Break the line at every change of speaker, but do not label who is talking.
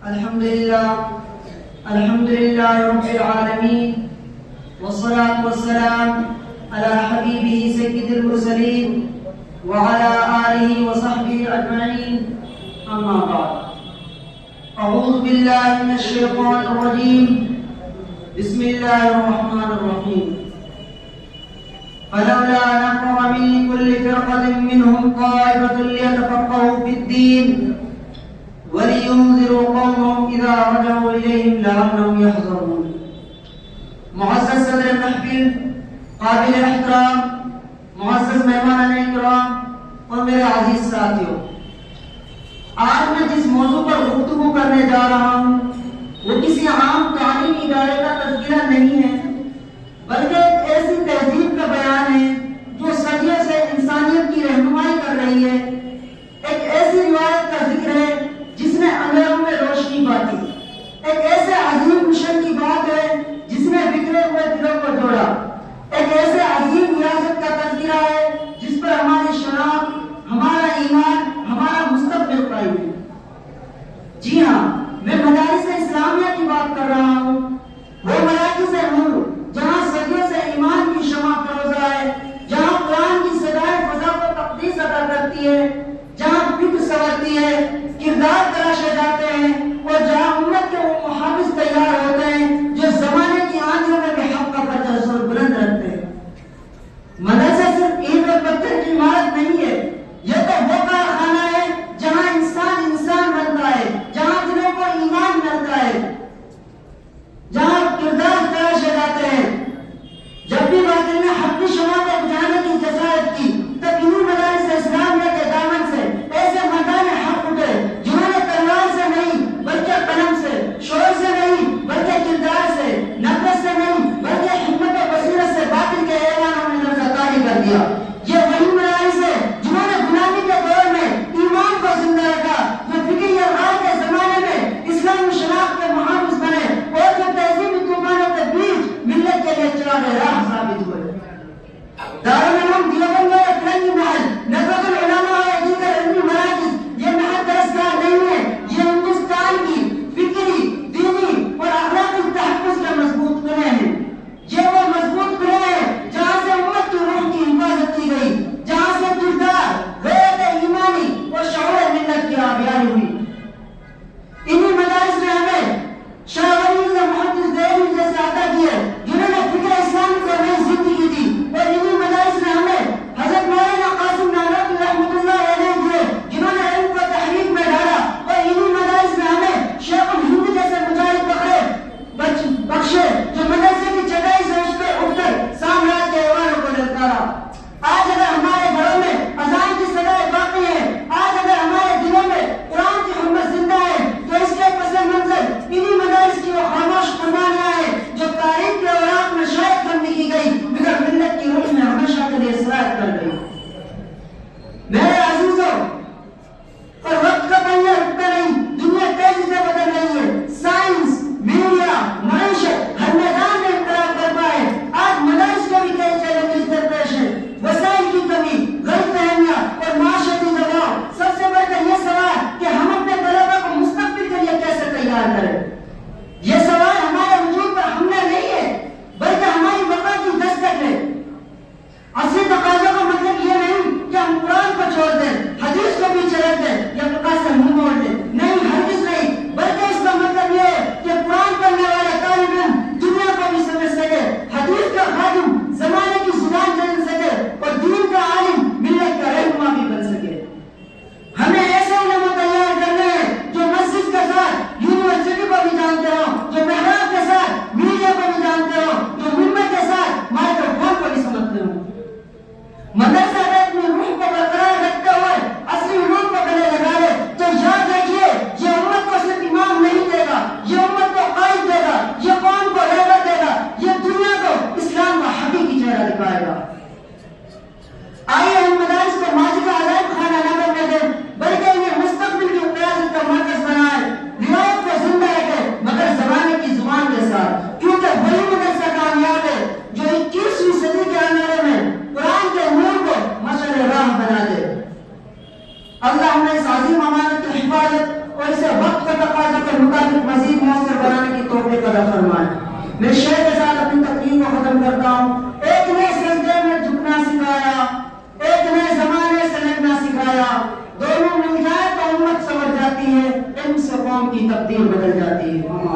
الحمد لله رب العالمين، والصلاة والسلام على حبيبه سيد المرسلين وعلى آله وصحبه أجمعين. أما بعد، أعوذ بالله من الشيطان الرجيم. بسم الله الرحمن الرحيم. فلولا نفر من كل فرقة منهم طائفة ليتفقهوا في الدين وَلِيُنذِرُوا قَوْمَهُمْ إِذَا رَجَعُوا إِلَيْهِمْ لَعَلَّهُمْ يَحْذَرُونَ. معزز صدر محفل، قابل احترام، معزز مہمان اکرام اور میرے عزیز ساتھیوں، آج میں جس موضوع پر گفتگو کرنے جا رہا ہوں وہ کسی عام تعلیمی ادارے کا تذکرہ نہیں ہے، بلکہ ایک ایسی تہذیب کا بیان ہے جو صدیوں سے انسانیت کی رہنمائی کر رہی ہے، ایک ایسی روایت کا ذکر ہے جس نے اندھیروں میں روشنی باتی، ایک ایسے عظیم مشن کی بات ہے جس نے بکھرے ہوئے دلوں کو جوڑا، ایک ایسے عظیم ریاست کا تذکرہ ہے جس پر ہماری شناخت، ہمارا ایمان، ہمارا مستقبل قائم ہے۔ جی ہاں، میں مدارس اسلامیہ کی بات کر رہا ہوں، وہ مراکز نور جہاں صدیوں سے ایمان کی شمع فروزہ ہے، جہاں قرآن کی صدائے فضا کو تقدیس ادا کرتی ہے، جہاں فکر سنورتی ہے، کردار تراشے جاتے ہیں، اور جہاں امت کے وہ محافظ تیار ہوتے ہیں جو زمانے کی آندھیوں میں بھی حق کا پرچم بلند رکھتے ہیں۔ مدرسہ صرف اینٹ اور پتھر کی عمارت نہیں ہے، یہ تو وہ کارخانہ ہے جہاں انسان بنتا ہے، جہاں دلوں کو ایمان ملتا ہے۔ مزید مؤثر بنانے کی توفیق عطا فرمائے۔ میں شعر کے ساتھ اپنی تقریر کو ختم کرتا ہوں۔ ایک نے سجدے میں جھکنا سکھایا، ایک نے زمانے سے لڑنا سکھایا، دونوں مل جائے تو امت سنور جاتی ہے، علم سے قوم کی تقدیر بدل جاتی ہے۔